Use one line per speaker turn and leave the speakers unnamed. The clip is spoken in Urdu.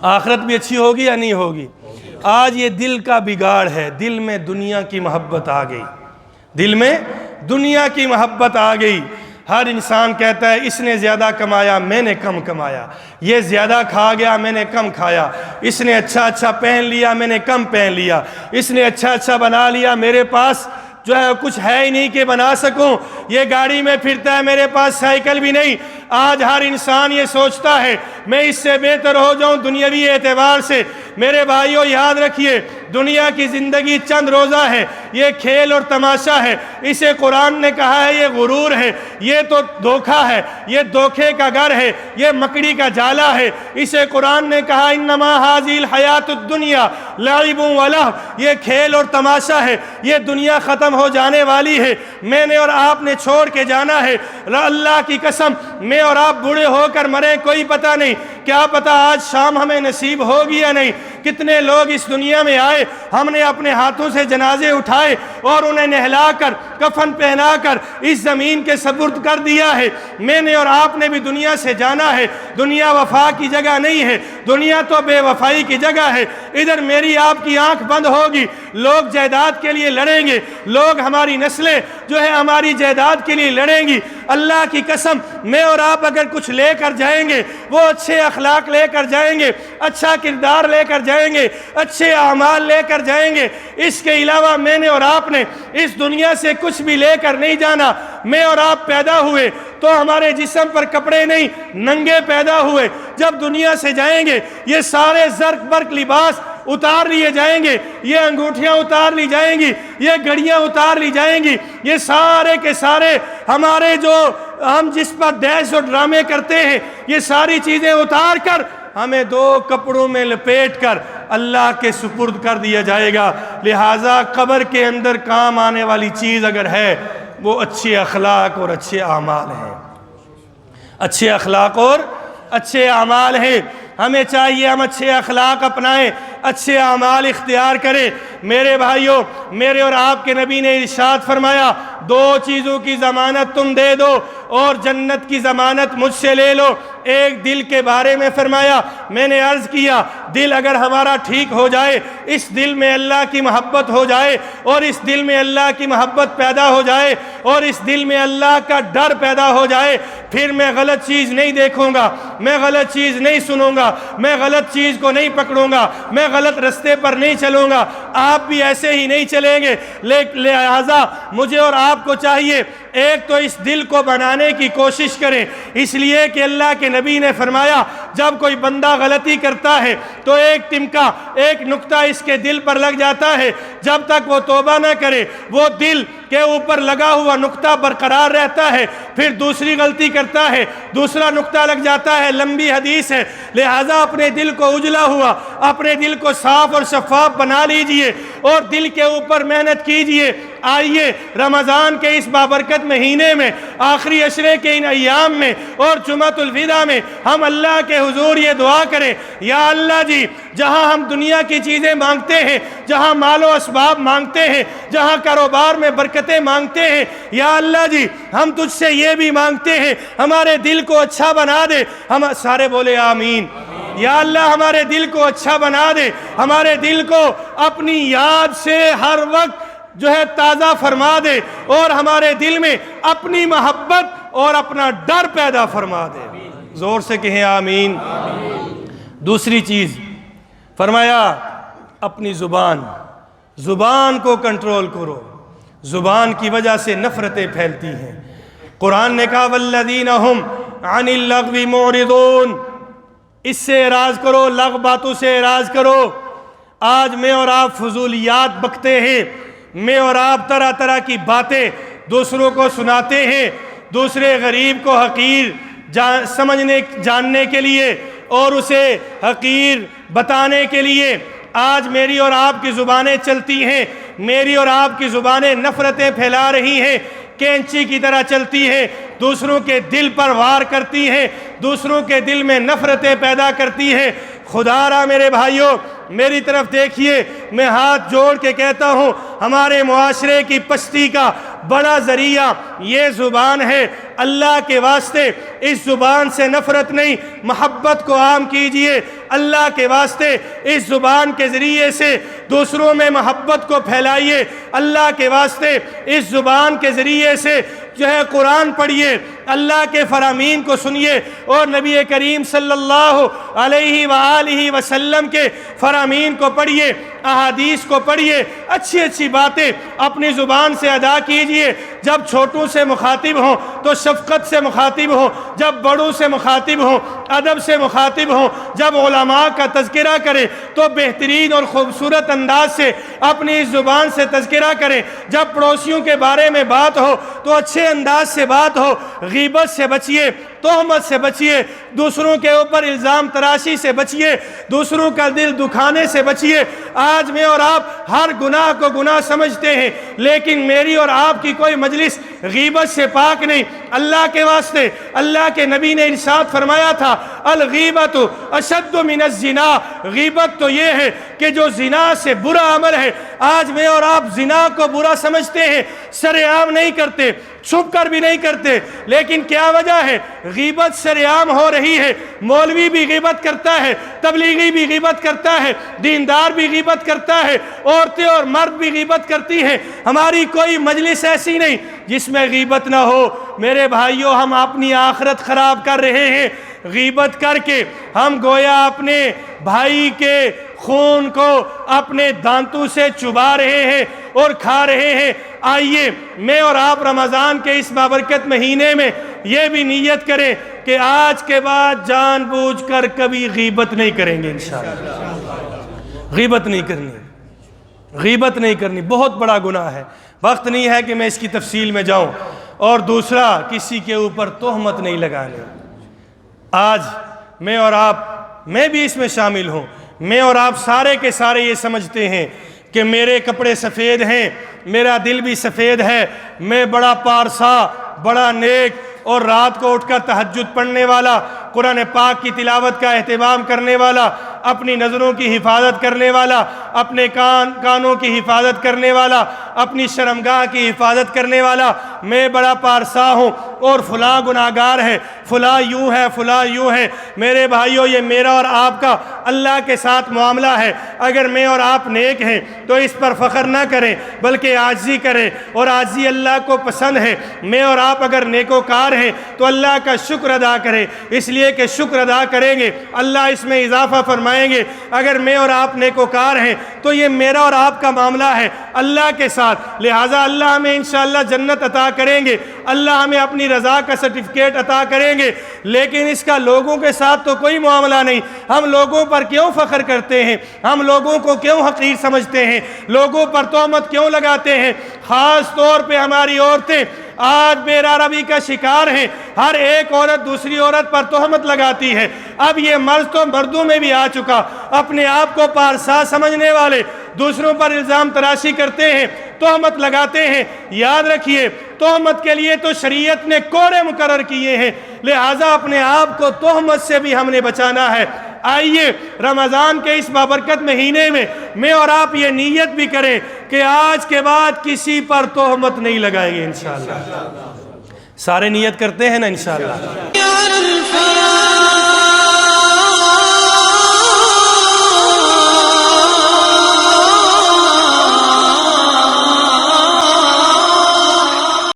آخرت بھی اچھی ہوگی یا نہیں ہوگی؟ آج یہ دل کا بگاڑ ہے، دل میں دنیا کی محبت آ گئی، دل میں دنیا کی محبت آ گئی۔ ہر انسان کہتا ہے اس نے زیادہ کمایا میں نے کم کمایا، یہ زیادہ کھا گیا میں نے کم کھایا، اس نے اچھا اچھا پہن لیا میں نے کم پہن لیا، اس نے اچھا اچھا بنا لیا، میرے پاس جو ہے کچھ ہے ہی نہیں کہ بنا سکوں، یہ گاڑی میں پھرتا ہے میرے پاس سائیکل بھی نہیں۔ آج ہر انسان یہ سوچتا ہے میں اس سے بہتر ہو جاؤں دنیاوی اعتبار سے۔ میرے بھائیوں یاد رکھیے، دنیا کی زندگی چند روزہ ہے، یہ کھیل اور تماشا ہے۔ اسے قرآن نے کہا ہے یہ غرور ہے، یہ تو دھوکہ ہے، یہ دھوکے کا گھر ہے، یہ مکڑی کا جالا ہے۔ اسے قرآن نے کہا انما ھذی الحیات الدنیا لعب و لہو، یہ کھیل اور تماشا ہے، یہ دنیا ختم ہو جانے والی ہے، میں نے اور آپ نے چھوڑ کے جانا ہے۔ اللہ کی قسم میں اور آپ بوڑھے ہو کر مریں کوئی پتہ نہیں، کیا پتہ آج شام ہمیں نصیب ہوگی یا نہیں۔ کتنے لوگ اس دنیا میں آئے، ہم نے اپنے ہاتھوں سے جنازے اٹھائے اور انہیں نہلا کر کفن پہنا کر اس زمین کے سپرد کر دیا ہے۔ میں نے اور آپ نے بھی دنیا سے جانا ہے۔ دنیا وفا کی جگہ نہیں ہے، دنیا تو بے وفائی کی جگہ ہے۔ ادھر میری آپ کی آنکھ بند ہوگی، لوگ جائیداد کے لیے لڑیں گے، لوگ ہماری نسلیں جو ہے ہماری جائیداد کے لیے لڑیں گی۔ اللہ کی قسم میں اور آپ اگر کچھ لے کر جائیں گے، وہ اچھے اخلاق لے کر جائیں گے، اچھا کردار لے کر جائیں گے، اچھے اعمال لے کر جائیں گے۔ اس کے علاوہ میں نے اور آپ نے اس دنیا سے کچھ بھی لے کر نہیں جانا۔ میں اور آپ پیدا ہوئے تو ہمارے جسم پر کپڑے نہیں، ننگے پیدا ہوئے۔ جب دنیا سے جائیں گے یہ سارے زرق برق لباس اتار لیے جائیں گے، یہ انگوٹھیاں اتار لی جائیں گی، یہ گھڑیاں اتار لی جائیں گی، یہ سارے کے سارے ہمارے جو ہم جس پر ڈیش اور ڈرامے کرتے ہیں یہ ساری چیزیں اتار کر ہمیں دو کپڑوں میں لپیٹ کر اللہ کے سپرد کر دیا جائے گا۔ لہٰذا قبر کے اندر کام آنے والی چیز اگر ہے وہ اچھے اخلاق اور اچھے اعمال ہیں، اچھے اخلاق اور اچھے اعمال ہیں۔ ہمیں چاہیے ہم اچھے اخلاق اپنائیں، اچھے اعمال اختیار کریں۔ میرے بھائیوں، میرے اور آپ کے نبی نے ارشاد فرمایا دو چیزوں کی ضمانت تم دے دو اور جنت کی ضمانت مجھ سے لے لو۔ ایک دل کے بارے میں فرمایا، میں نے عرض کیا دل اگر ہمارا ٹھیک ہو جائے، اس دل میں اللہ کی محبت ہو جائے اور اس دل میں اللہ کی محبت پیدا ہو جائے اور اس دل میں اللہ کا ڈر پیدا ہو جائے، پھر میں غلط چیز نہیں دیکھوں گا، میں غلط چیز نہیں سنوں گا، میں غلط چیز کو نہیں پکڑوں گا، میں غلط رستے پر نہیں چلوں گا، آپ بھی ایسے ہی نہیں چلیں گے۔ لہذا مجھے اور آپ کو چاہیے ایک تو اس دل کو بنانے کی کوشش کریں، اس لیے کہ اللہ کے نبی نے فرمایا جب کوئی بندہ غلطی کرتا ہے تو ایک تمکا، ایک نقطہ اس کے دل پر لگ جاتا ہے، جب تک وہ توبہ نہ کرے وہ دل کے اوپر لگا ہوا نقطہ برقرار رہتا ہے، پھر دوسری غلطی کرتا ہے دوسرا نقطہ لگ جاتا ہے، لمبی حدیث ہے۔ لہٰذا اپنے دل کو اجلا ہوا، اپنے دل کو صاف اور شفاف بنا لیجئے اور دل کے اوپر محنت کیجئے۔ آئیے رمضان کے اس بابرکت مہینے میں، آخری عشرے کے ان ایام میں اور جمعۃ الوداع میں ہم اللہ کے حضور یہ دعا کریں، یا اللہ جی جہاں ہم دنیا کی چیزیں مانگتے ہیں، جہاں مال و اسباب مانگتے ہیں، جہاں کاروبار میں برکتیں مانگتے ہیں، یا اللہ جی ہم تجھ سے یہ بھی مانگتے ہیں ہمارے دل کو اچھا بنا دے۔ ہم سارے بولے آمین۔ یا اللہ ہمارے دل کو اچھا بنا دے، ہمارے دل کو اپنی یاد سے ہر وقت جو ہے تازہ فرما دے اور ہمارے دل میں اپنی محبت اور اپنا ڈر پیدا فرما دے۔ زور سے کہیں آمین۔ دوسری چیز فرمایا اپنی زبان کو کنٹرول کرو، زبان کی وجہ سے نفرتیں پھیلتی ہیں۔ قرآن نے کہا والذین ہم عن اللغو معرضون، اس سے اعراض کرو، لغو باتوں سے اعراض کرو۔ آج میں اور آپ فضولیات بکتے ہیں، میں اور آپ طرح طرح کی باتیں دوسروں کو سناتے ہیں، دوسرے غریب کو حقیر سمجھنے جاننے کے لیے اور اسے حقیر بتانے کے لیے آج میری اور آپ کی زبانیں چلتی ہیں، میری اور آپ کی زبانیں نفرتیں پھیلا رہی ہیں، کینچی کی طرح چلتی ہے، دوسروں کے دل پر وار کرتی ہے، دوسروں کے دل میں نفرتیں پیدا کرتی ہے۔ خدا را میرے بھائیوں میری طرف دیکھیے، میں ہاتھ جوڑ کے کہتا ہوں ہمارے معاشرے کی پستی کا بڑا ذریعہ یہ زبان ہے۔ اللہ کے واسطے اس زبان سے نفرت نہیں، محبت کو عام کیجئے۔ اللہ کے واسطے اس زبان کے ذریعے سے دوسروں میں محبت کو پھیلائیے۔ اللہ کے واسطے اس زبان کے ذریعے سے جو ہے قرآن پڑھیے، اللہ کے فرامین کو سنیے، اور نبی کریم صلی اللہ علیہ وآلہ وسلم کے فرامین کو پڑھیے، احادیث کو پڑھیے، اچھی اچھی باتیں اپنی زبان سے ادا کیجئے۔ جب چھوٹوں سے مخاطب ہوں تو شفقت سے مخاطب ہوں، جب بڑوں سے مخاطب ہوں ادب سے مخاطب ہوں، جب علماء کا تذکرہ کریں تو بہترین اور خوبصورت انداز سے اپنی اس زبان سے تذکرہ کریں، جب پڑوسیوں کے بارے میں بات ہو تو اچھے انداز سے بات ہو۔ غیبت سے بچیے، تہمت سے بچیے، دوسروں کے اوپر الزام تراشی سے بچیے، دوسروں کا دل دکھانے سے بچیے۔ آج میں اور آپ ہر گناہ کو گناہ سمجھتے ہیں، لیکن میری اور آپ کی کوئی مجلس غیبت سے پاک نہیں۔ اللہ کے واسطے اللہ کے نبی نے ارشاد فرمایا تھا، الغیبت اشد من الزنا، غیبت تو یہ ہے کہ جو زنا سے برا عمل ہے۔ آج میں اور آپ زنا کو برا سمجھتے ہیں، سر عام نہیں کرتے، چھپ کر بھی نہیں کرتے، لیکن کیا وجہ ہے؟ غیبت سر عام ہو رہی ہے۔ مولوی بھی غیبت کرتا ہے، تبلیغی بھی غیبت کرتا ہے، دیندار بھی غیبت کرتا ہے، عورتیں اور مرد بھی غیبت کرتی ہیں۔ ہماری کوئی مجلس ایسی نہیں جس میں غیبت نہ ہو۔ میرے بھائیوں، ہم اپنی آخرت خراب کر رہے ہیں غیبت کر کے۔ ہم گویا اپنے بھائی کے خون کو اپنے دانتوں سے چبا رہے ہیں اور کھا رہے ہیں۔ آئیے میں اور آپ رمضان کے اس بابرکت مہینے میں یہ بھی نیت کریں کہ آج کے بعد جان بوجھ کر کبھی غیبت نہیں کریں گے انشاءاللہ۔ غیبت نہیں کرنی، غیبت نہیں کرنی، بہت بڑا گناہ ہے۔ وقت نہیں ہے کہ میں اس کی تفصیل میں جاؤں۔ اور دوسرا، کسی کے اوپر تہمت نہیں لگانے۔ آج میں اور آپ، میں بھی اس میں شامل ہوں، میں اور آپ سارے کے سارے یہ سمجھتے ہیں کہ میرے کپڑے سفید ہیں، میرا دل بھی سفید ہے، میں بڑا پارسا، بڑا نیک اور رات کو اٹھ کر تہجد پڑھنے والا، قرآن پاک کی تلاوت کا اہتمام کرنے والا، اپنی نظروں کی حفاظت کرنے والا، اپنے کانوں کی حفاظت کرنے والا، اپنی شرمگاہ کی حفاظت کرنے والا، میں بڑا پارسا ہوں اور فلاں گناہگار ہے، فلاں یوں ہے، فلاں یوں ہے۔ میرے بھائیوں، یہ میرا اور آپ کا اللہ کے ساتھ معاملہ ہے۔ اگر میں اور آپ نیک ہیں تو اس پر فخر نہ کریں بلکہ عاجزی کریں، اور عاجزی اللہ کو پسند ہے۔ میں اور آپ اگر نیکوکار ہیں تو اللہ کا شکر ادا کریں، اس لیے کہ شکر ادا کریں گے اللہ اس میں اضافہ فرمائیں گے۔ اگر میں اور آپ نیکوکار ہیں تو یہ میرا اور آپ کا معاملہ ہے اللہ کے ساتھ، لہٰذا اللہ ہمیں انشاءاللہ جنت عطا کریں گے، اللہ ہمیں اپنی رضا کا سرٹیفکیٹ عطا کریں گے۔ لیکن اس کا لوگوں کے ساتھ تو کوئی معاملہ نہیں۔ ہم لوگوں پر کیوں فخر کرتے ہیں؟ ہم لوگوں کو کیوں حقیر سمجھتے ہیں؟ لوگوں پر تہمت کیوں لگاتے ہیں؟ خاص طور پہ ہماری عورتیں آج بے روی کا شکار ہیں۔ ہر ایک عورت دوسری عورت پر تہمت لگاتی ہے۔ اب یہ مرض تو مردوں میں بھی آ چکا، اپنے آپ کو پارسا سمجھنے والے دوسروں پر الزام تراشی کرتے ہیں، تہمت لگاتے ہیں۔ یاد رکھیے، تہمت کے لیے تو شریعت نے کوڑے مقرر کیے ہیں، لہٰذا اپنے آپ کو تہمت سے بھی ہم نے بچانا ہے۔ آئیے رمضان کے اس بابرکت مہینے میں اور آپ یہ نیت بھی کریں کہ آج کے بعد کسی پر تہمت نہیں لگائیں گے انشاءاللہ۔ سارے نیت کرتے ہیں نا انشاءاللہ؟